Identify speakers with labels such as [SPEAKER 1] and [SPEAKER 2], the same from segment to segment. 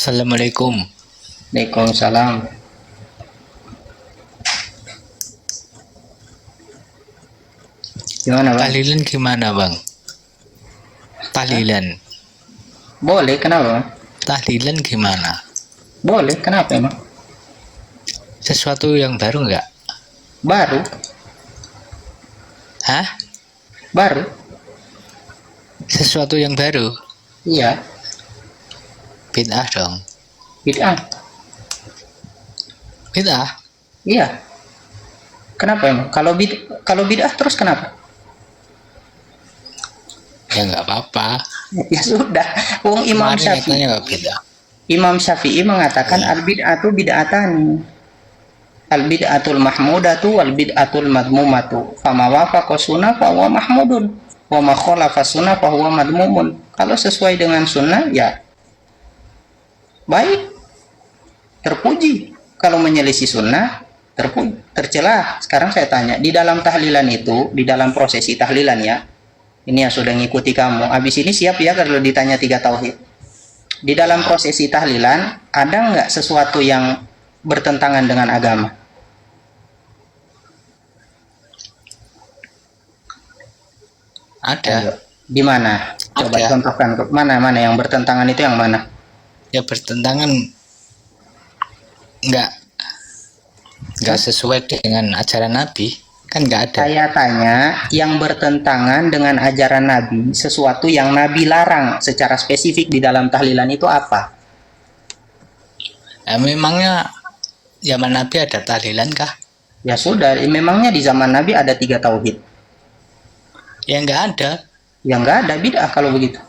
[SPEAKER 1] Assalamualaikum.
[SPEAKER 2] Waalaikumsalam. Gimana bang?
[SPEAKER 1] Tahlilan gimana bang? Tahlilan.
[SPEAKER 2] Boleh, kenapa bang?
[SPEAKER 1] Tahlilan gimana?
[SPEAKER 2] Boleh, kenapa emang?
[SPEAKER 1] Sesuatu yang baru nggak?
[SPEAKER 2] Baru,
[SPEAKER 1] Hah?
[SPEAKER 2] baru.
[SPEAKER 1] Sesuatu yang baru?
[SPEAKER 2] Iya,
[SPEAKER 1] Bid'ah dong.
[SPEAKER 2] bid'ah.
[SPEAKER 1] Bid'ah?
[SPEAKER 2] Iya. Kenapa emang? Kalau bid'ah terus kenapa?
[SPEAKER 1] Ya nggak apa-apa.
[SPEAKER 2] Ya sudah. Wong Imam
[SPEAKER 1] Kemarin
[SPEAKER 2] Syafi'i.
[SPEAKER 1] katanya nggak bid'ah.
[SPEAKER 2] Imam Syafi'i mengatakan al bid'atu bid'atani. Al bid'atul mahmudatu wal bid'atul madmumatu. Fama wafaqa sunnah fa huwa mahmudun. Wa ma khalafa sunnah fa huwa madmumun. Kalau sesuai dengan sunnah ya baik, terpuji. Kalau menyelisih sunnah terpuji, tercela. Sekarang saya tanya, di dalam tahlilan itu, di dalam prosesi tahlilan ya, ini yang sudah ngikuti kamu, habis ini siap ya kalau ditanya 3 tauhid. Di dalam prosesi tahlilan ada nggak sesuatu yang bertentangan dengan agama?
[SPEAKER 1] Ada.
[SPEAKER 2] Di mana? Coba
[SPEAKER 1] Ada.
[SPEAKER 2] contohkan. Mana yang bertentangan itu yang mana?
[SPEAKER 1] Ya bertentangan nggak sesuai dengan ajaran Nabi, kan nggak ada.
[SPEAKER 2] Saya tanya, yang bertentangan dengan ajaran Nabi, sesuatu yang Nabi larang secara spesifik di dalam tahlilan itu apa?
[SPEAKER 1] Memangnya zaman Nabi ada tahlilan kah?
[SPEAKER 2] Ya sudah, memangnya di zaman Nabi ada 3 tauhid?
[SPEAKER 1] Ya nggak ada.
[SPEAKER 2] Ya nggak ada, bid'ah kalau begitu.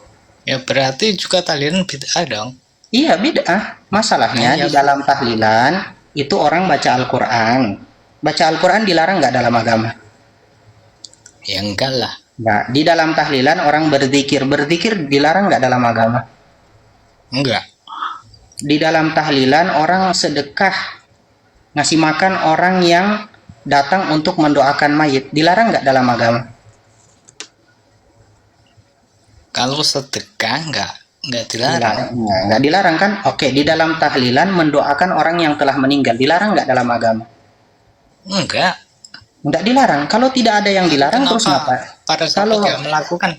[SPEAKER 1] Ya berarti juga tahlilan bid'ah dong.
[SPEAKER 2] Iya, bid'ah. Masalahnya di dalam tahlilan itu orang baca Al-Quran. Baca Al-Quran dilarang nggak dalam agama?
[SPEAKER 1] Ya enggak lah.
[SPEAKER 2] Nggak. Di dalam tahlilan orang berzikir. Berzikir dilarang nggak dalam agama?
[SPEAKER 1] Enggak.
[SPEAKER 2] Di dalam tahlilan orang sedekah, ngasih makan orang yang datang untuk mendoakan mayit. Dilarang nggak dalam agama?
[SPEAKER 1] Kalau sedekah enggak dilarang.
[SPEAKER 2] Nggak dilarang kan? Oke, di dalam tahlilan mendoakan orang yang telah meninggal. Dilarang nggak dalam agama?
[SPEAKER 1] Enggak.
[SPEAKER 2] Nggak dilarang. Kalau tidak ada yang dilarang, terus ngapa?
[SPEAKER 1] Pada saat tidak melakukan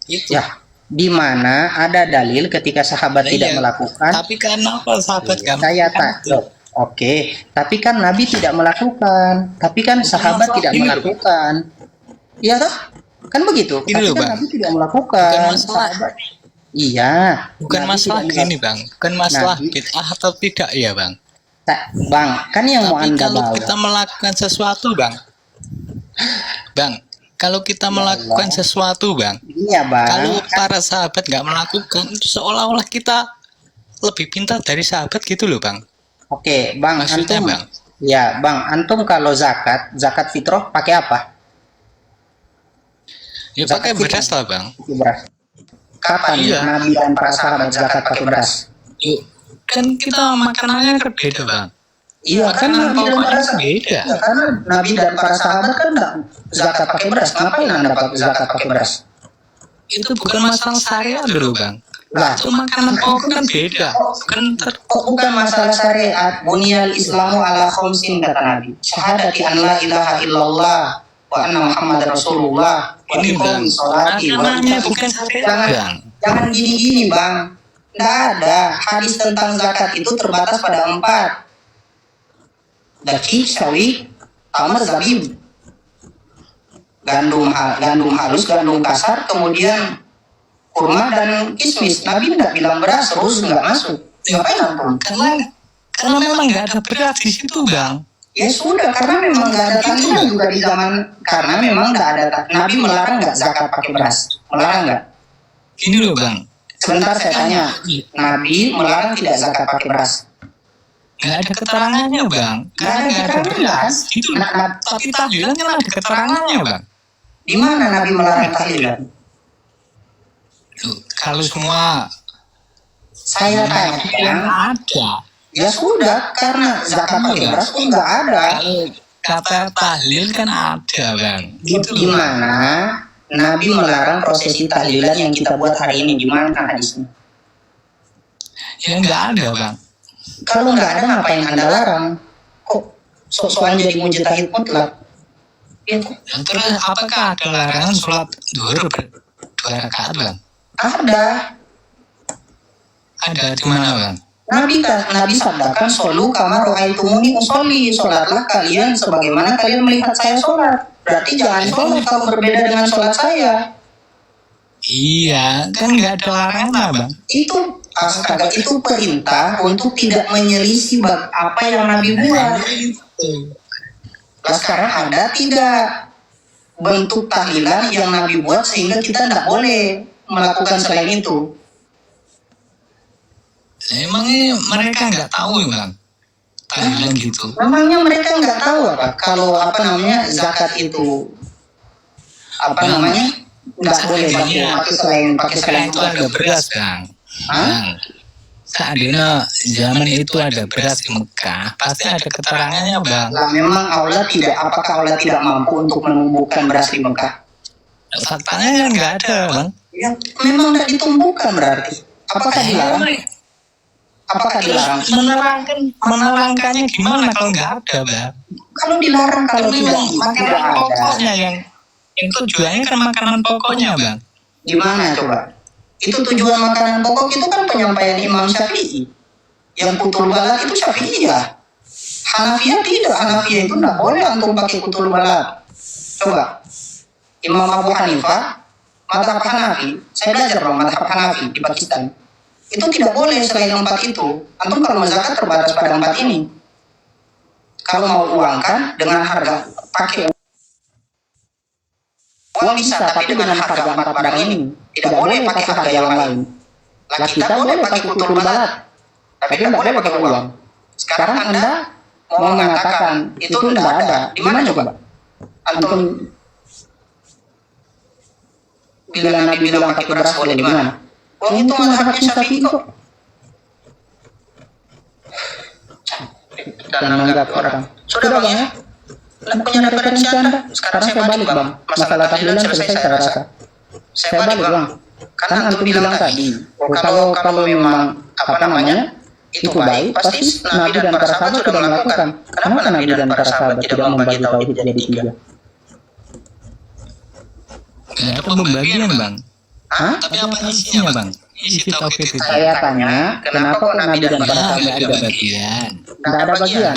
[SPEAKER 1] itu.
[SPEAKER 2] Ya, di mana ada dalil ketika sahabat tidak melakukan?
[SPEAKER 1] Tapi kenapa sahabat nggak
[SPEAKER 2] Saya
[SPEAKER 1] melakukan
[SPEAKER 2] tak.
[SPEAKER 1] itu?
[SPEAKER 2] Oke, tapi kan Nabi tidak melakukan. Tapi kan sahabat tidak melakukan. Iya toh? Kan begitu.
[SPEAKER 1] Ini
[SPEAKER 2] Tapi
[SPEAKER 1] loh,
[SPEAKER 2] kan
[SPEAKER 1] Bang.
[SPEAKER 2] Nabi tidak melakukan.
[SPEAKER 1] Bukan masalah.
[SPEAKER 2] Sahabat. Iya.
[SPEAKER 1] Bukan
[SPEAKER 2] Nabi
[SPEAKER 1] masalah
[SPEAKER 2] tidak
[SPEAKER 1] gini bang. Bukan masalah
[SPEAKER 2] Nabi-
[SPEAKER 1] bid'ah atau tidak ya bang.
[SPEAKER 2] Bang, kan yang mau
[SPEAKER 1] Tapi
[SPEAKER 2] Anda
[SPEAKER 1] kalau
[SPEAKER 2] bawa.
[SPEAKER 1] kita melakukan sesuatu bang. Bang, kalau kita melakukan sesuatu bang.
[SPEAKER 2] Iya, Bang.
[SPEAKER 1] Kalau para sahabat nggak melakukan, itu seolah-olah kita lebih pintar dari sahabat gitu loh bang.
[SPEAKER 2] Oke, Bang,
[SPEAKER 1] Maksudnya,
[SPEAKER 2] antum.
[SPEAKER 1] Bang?
[SPEAKER 2] Ya, Bang, antum kalau zakat fitrah pakai apa?
[SPEAKER 1] Ya
[SPEAKER 2] Zakat
[SPEAKER 1] pakai beras
[SPEAKER 2] fitrah.
[SPEAKER 1] lah bang.
[SPEAKER 2] Pakai beras. Kapan
[SPEAKER 1] Iya.
[SPEAKER 2] Nabi dan para sahabat zakat pakai beras?
[SPEAKER 1] Yuk, kan kita makanannya berbeda bang.
[SPEAKER 2] Iya, kan Nabi dan para
[SPEAKER 1] Pokoknya
[SPEAKER 2] sahabat.
[SPEAKER 1] beda.
[SPEAKER 2] Iya, kan Nabi dan para sahabat kan enggak zakat pakai beras. Ngapain Anda pakai zakat pakai beras?
[SPEAKER 1] Itu bukan masalah syariat dulu bang.
[SPEAKER 2] Lah,
[SPEAKER 1] Itu makanan pokok kan beda. Kan
[SPEAKER 2] kok bukan masalah syariat? Buniyal Islamu ala khamsin kata Nabi. Syahadati an la ilaha illallah wa anna Muhammad Rasulullah wa
[SPEAKER 1] Ini, Bang.
[SPEAKER 2] iqamis sholati wa
[SPEAKER 1] Namanya
[SPEAKER 2] ita'i
[SPEAKER 1] bukan
[SPEAKER 2] zakat.
[SPEAKER 1] syariat bang.
[SPEAKER 2] Jangan gini-gini, Bang. Nggak ada. Hadis tentang zakat itu terbatas pada 4. Daki, sawi, tamar, zabib. Gandum halus, gandum kasar, kemudian kurma dan kismis. Nabi nggak bilang beras, terus nggak masuk. Ngapain antum?
[SPEAKER 1] Karena memang nggak ada beras di situ bang.
[SPEAKER 2] Ya sudah, karena memang nggak ada tahlilan juga di zaman. Karena memang nggak ada. Nabi melarang nggak zakat pakai beras? Melarang nggak?
[SPEAKER 1] Gini loh bang.
[SPEAKER 2] Sebentar saya tanya. Nabi melarang tidak zakat pakai beras?
[SPEAKER 1] Nggak ada keterangannya bang. Karena nggak ada beras. Itu. Tapi tahlilan kan ada keterangannya bang.
[SPEAKER 2] Di mana Nabi melarang tahlilan?
[SPEAKER 1] Kalau semua
[SPEAKER 2] Saya tanya yang
[SPEAKER 1] ada.
[SPEAKER 2] ya sudah, karena zakat pakai beras pun nggak ada.
[SPEAKER 1] Kalau kata tahlil kan ada bang. Gitu
[SPEAKER 2] Di mana Nabi melarang prosesi tahlilan yang kita buat hari ini? Di mana hadisnya?
[SPEAKER 1] Ya nggak ada bang.
[SPEAKER 2] Kalau nggak ada ngapain Anda larang? Kok soal jadi mujtahid mutlak? Ya,
[SPEAKER 1] Terus apakah ada larangan sholat zuhur dua rakaat bang?
[SPEAKER 2] ada.
[SPEAKER 1] Ada di mana bang?
[SPEAKER 2] Nabi sabdakan solu kama ro'aitumuni usolli, sholatlah kalian sebagaimana kalian melihat saya sholat. Berarti jangan sholat kalau berbeda dengan sholat saya.
[SPEAKER 1] Iya, kan nggak ada larangan bang.
[SPEAKER 2] Itu astaga, itu perintah untuk tidak menyelisih apa yang Nabi buat. Lah sekarang ada tidak bentuk tahlilan yang Nabi buat sehingga kita tidak boleh melakukan selain itu.
[SPEAKER 1] Emangnya mereka nggak tahu bang tahlilan gitu?
[SPEAKER 2] Memangnya mereka nggak tahu apa kalau zakat itu nggak boleh pakai selain
[SPEAKER 1] itu ada beras bang. Seandainya zaman itu ada beras di Mekah, pasti ada keterangannya bang.
[SPEAKER 2] Lah memang apakah Allah tidak mampu untuk menumbuhkan beras di Mekah?
[SPEAKER 1] Faktanya kan nggak ada bang.
[SPEAKER 2] Ya, memang tidak ditumbuhkan berarti. Apakah dilarang?
[SPEAKER 1] Menerangkannya gimana kalau nggak ada bang?
[SPEAKER 2] Kalau dilarang, kalau tidak
[SPEAKER 1] makanan pokoknya yang tujuannya kan makanan pokoknya bang.
[SPEAKER 2] Gimana coba? Itu tujuan makanan pokok itu kan penyampaian Imam Syafi'i. Yang kutul balat itu Syafi'iyah. Hanafiyah tidak. Hanafiyah itu tidak boleh antum pakai kutul balat. Coba. Imam Abu Hanifah, mazhab Hanafi. Saya belajar dong mazhab Hanafi di Pakistan. Itu tidak boleh selain 4 itu. Antum kalau zakat terbatas pada 4 ini. Kalau mau uangkan dengan harga pakai uang bisa, tapi dengan harga 4 barang ini. Tidak boleh pakai harga yang lain. Lah kita boleh pakai kutul balat, tapi tidak boleh pakai uang. Sekarang Anda mau mengatakan itu tidak ada. Di mana coba? Antum bila Nabi bilang pakai beras boleh di mana? Uang itu mazhabnya Syafi'i kok. Dan menganggap orang. Sudah bang ya? Punya referensi Anda? Sekarang saya balik bang. Masalah tahlilan selesai saya rasa. Saya balik bang. Karena antum bilang tadi, kalau memang itu baik, pasti Nabi dan para sahabat sudah melakukan. Kenapa Nabi dan para sahabat tidak membagi tauhid jadi 3?
[SPEAKER 1] Ya, itu pembagian bang. Tapi apa isinya bang? Isi tauhid itu.
[SPEAKER 2] Saya tanya, kenapa kok Nabi dan para sahabat
[SPEAKER 1] nggak ada bagian?
[SPEAKER 2] Tidak ada bagian.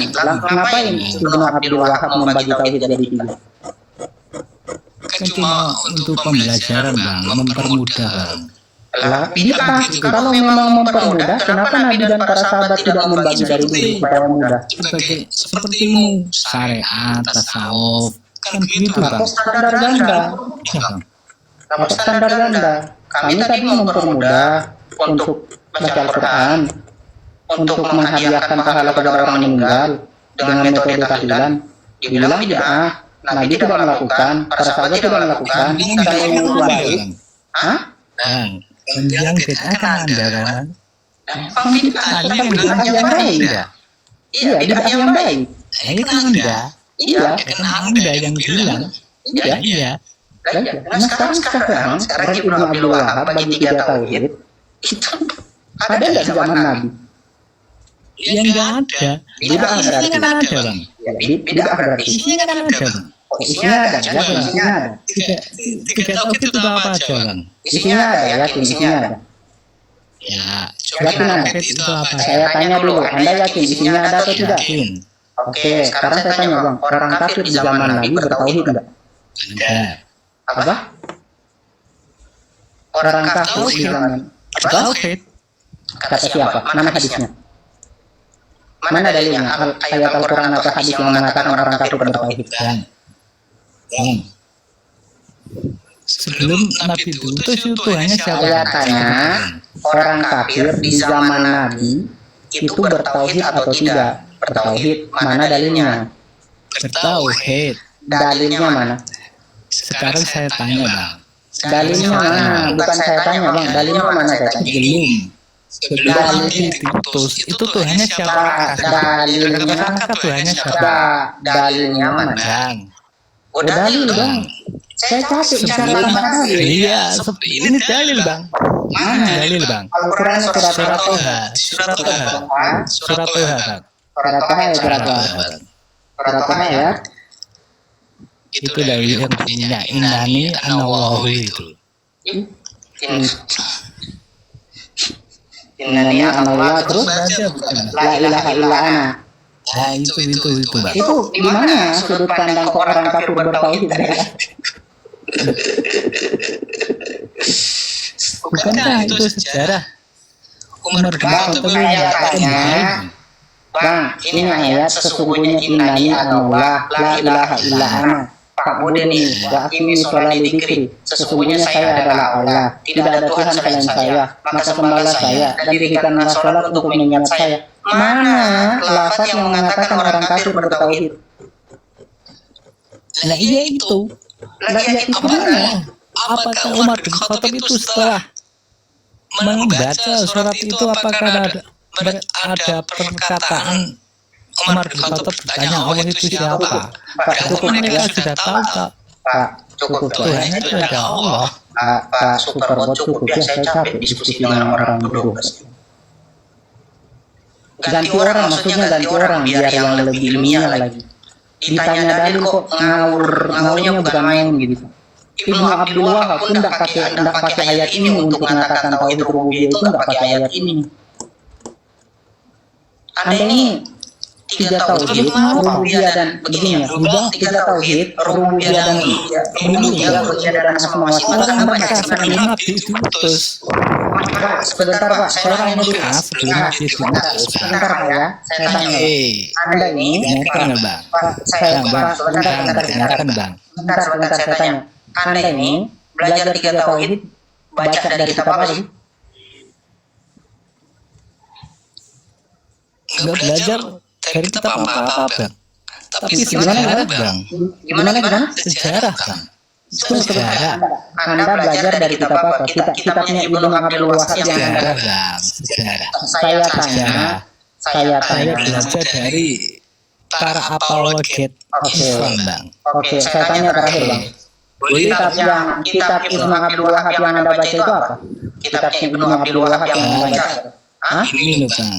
[SPEAKER 2] Ngapain Ibnu Abdul Wahab membagi tauhid jadi 3?
[SPEAKER 1] Kan cuma untuk pembelajaran bang, mempermudah bang.
[SPEAKER 2] Lah, bid'ah. Kalau memang mempermudah, kenapa Nabi dan para sahabat tidak membagi dari dulu supaya mudah?
[SPEAKER 1] Sepertimu syariat, tasawuf, kan begitu bang.
[SPEAKER 2] Standar ganda. Apa standar ganda? Kami tadi mempermudah untuk baca Al-Quran, untuk menghadiahkan pahala kepada orang meninggal dengan metode tahlilan. Dibilang bid'ah. Nabi tidak melakukan, para sahabat tidak melakukan, dan yang itu baik.
[SPEAKER 1] Bang, yang bid'ah kan anda kan?
[SPEAKER 2] Bid'ah yang baik. Iya, bid'ah yang baik.
[SPEAKER 1] Ini kan anda.
[SPEAKER 2] Iya.
[SPEAKER 1] Kan anda yang bilang. Iya.
[SPEAKER 2] Nah sekarang Ibnu Abdul Wahab bagi 3 tauhid itu ada nggak di zaman Nabi?
[SPEAKER 1] Ya nggak ada.
[SPEAKER 2] Bid'ah berarti.
[SPEAKER 1] Kan ada bang.
[SPEAKER 2] Bid'ah berarti.
[SPEAKER 1] Isinya kan ada bang.
[SPEAKER 2] Isinya ada, isinya ada.
[SPEAKER 1] Tiga tauhid itu apa aja bang?
[SPEAKER 2] Isinya ada, yakin isinya ada.
[SPEAKER 1] Ya,
[SPEAKER 2] Yakin Anda?
[SPEAKER 1] itu apa?
[SPEAKER 2] Saya tanya dulu, Anda yakin isinya ada atau tidak?
[SPEAKER 1] Yakin.
[SPEAKER 2] Oke, sekarang saya tanya bang, orang kafir di zaman Nabi bertauhid enggak?
[SPEAKER 1] Ada.
[SPEAKER 2] Apa? Orang kafir di zaman
[SPEAKER 1] Tauhid.
[SPEAKER 2] kata siapa? Mana hadisnya? Mana dalilnya? Ayat Al-Quran atau hadis yang mengatakan orang kafir bertauhid?
[SPEAKER 1] Bang. Sebelum Nabi itu hanya siapa?
[SPEAKER 2] Saya tanya, orang kafir di zaman Nabi itu bertauhid atau tidak? Bertauhid, mana dalilnya?
[SPEAKER 1] Bertauhid.
[SPEAKER 2] Dalilnya mana?
[SPEAKER 1] Sekarang saya tanya bang.
[SPEAKER 2] Dalilnya mana? Bukan saya tanya bang, dalilnya mana saya tanya?
[SPEAKER 1] Belum. Sebelum diutus itu Tuhannya siapa?
[SPEAKER 2] Dalilnya
[SPEAKER 1] Tuhannya siapa?
[SPEAKER 2] Dalilnya mana?
[SPEAKER 1] Bang.
[SPEAKER 2] Oh dalil bang. Saya capek bicara tentang dalil.
[SPEAKER 1] Iya, ini dalil bang. Mana dalil bang?
[SPEAKER 2] Al-Quran surat
[SPEAKER 1] Surat
[SPEAKER 2] apa?
[SPEAKER 1] Toha. Surat Toha. Surat Toha bang.
[SPEAKER 2] Surat apa ya? Surat apa?
[SPEAKER 1] Bang.
[SPEAKER 2] Surat apa ya?
[SPEAKER 1] Itu dalil yang punya innani anallahu itu.
[SPEAKER 2] Innani anallah terus
[SPEAKER 1] Baca bukan?
[SPEAKER 2] la ilaha illa ana.
[SPEAKER 1] Nah itu bang.
[SPEAKER 2] Itu di mana sudut pandang orang kafir bertauhid?
[SPEAKER 1] Bukankah itu sejarah Umar bin Khattab
[SPEAKER 2] ayatnya, Bang, ini ayat sesungguhnya innani anallah la ilaha illa ana. Fa'budni wa aqimi sholata li dzikri. Sesungguhnya saya adalah Allah, tidak ada Tuhan selain saya, maka sembahlah saya dan dirikanlah salat untuk mengingat saya. Mana lafaz yang mengatakan orang kafir bertauhid?
[SPEAKER 1] Nah iya itu.
[SPEAKER 2] Lah iya itu mana?
[SPEAKER 1] Apakah Umar bin Khattab itu setelah membaca surat itu apakah ada perkataan Umar bin Khattab bertanya Allah itu siapa?
[SPEAKER 2] Pak, cukup
[SPEAKER 1] Mereka
[SPEAKER 2] ya.
[SPEAKER 1] sudah tahu tak
[SPEAKER 2] Pak, cukup
[SPEAKER 1] Tuhan
[SPEAKER 2] ya.
[SPEAKER 1] itu ada Allah.
[SPEAKER 2] Pak Superbot cukup ya, saya capek diskusi dengan orang bodoh. Ganti orang, maksudnya ganti orang biar yang lebih ilmiah lagi. Ditanya dalil kok ngawurnya bukan main gitu. Ibnu Abdul Wahab pun tidak pakai ayat ini untuk mengatakan tauhid rububiyah itu tidak pakai ayat ini. Anda ini tiga tauhid rububiyah dan begini ya. Tiga tauhid rububiyah dan uluhiyah dan asma wa sifat. Anda baca
[SPEAKER 1] Sebelum Nabi diutus.
[SPEAKER 2] sebentar Pak, saya tanya dulu.
[SPEAKER 1] Sebelum Nabi diutus.
[SPEAKER 2] Sebentar Pak ya, saya tanya. Anda ini
[SPEAKER 1] Dengarkan bang.
[SPEAKER 2] saya
[SPEAKER 1] Bang,
[SPEAKER 2] sebentar
[SPEAKER 1] dengarkan bang.
[SPEAKER 2] sebentar saya tanya. Anda ini belajar tiga tauhid baca dari kitab apa sih?
[SPEAKER 1] Nggak belajar dari kitab apa-apa bang. Tapi
[SPEAKER 2] Gimana,
[SPEAKER 1] sejarah bang.
[SPEAKER 2] Gimana?
[SPEAKER 1] Sejarah bang. Itu sejarah.
[SPEAKER 2] Anda belajar dari kitab apa? Kitabnya Ibnu Abdul Wahab yang Anda.
[SPEAKER 1] Sejarah bang. Sejarah.
[SPEAKER 2] Saya tanya.
[SPEAKER 1] Saya belajar dari para apologet Islam bang.
[SPEAKER 2] Oke, saya tanya terakhir Bang. Kitab Ibnu Abdul Wahab yang Anda baca itu apa? Kitabnya Ibnu Abdul Wahab yang Anda baca. Hah?
[SPEAKER 1] Ini loh bang.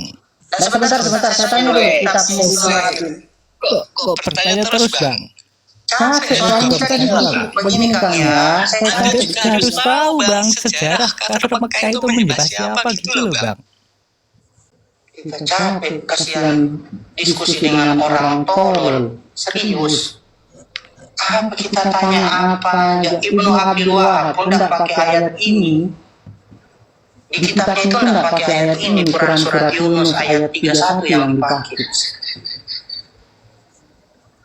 [SPEAKER 2] Sebentar, saya tanya dulu kitabnya Ibnu Abdul.
[SPEAKER 1] Kok bertanya terus bang?
[SPEAKER 2] Capek banget tadi begini Kang ya. Saya
[SPEAKER 1] Anda
[SPEAKER 2] tanya
[SPEAKER 1] juga harus tahu bang sejarah kafir Mekah itu menyembah siapa gitu loh bang.
[SPEAKER 2] kita capek, kasihan diskusi dengan orang tolol. Serius. Apa kita tanya apa aja? Ibnu Abdul Wahab pun tidak pakai ayat ini. Di kitabnya itu tidak pakai ayat ini. Quran surat Yunus ayat 31 yang dipakai.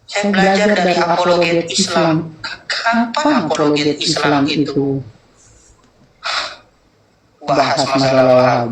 [SPEAKER 2] Saya belajar dari apologet Islam. Kapan apologet Islam itu bahas masalah Wahab?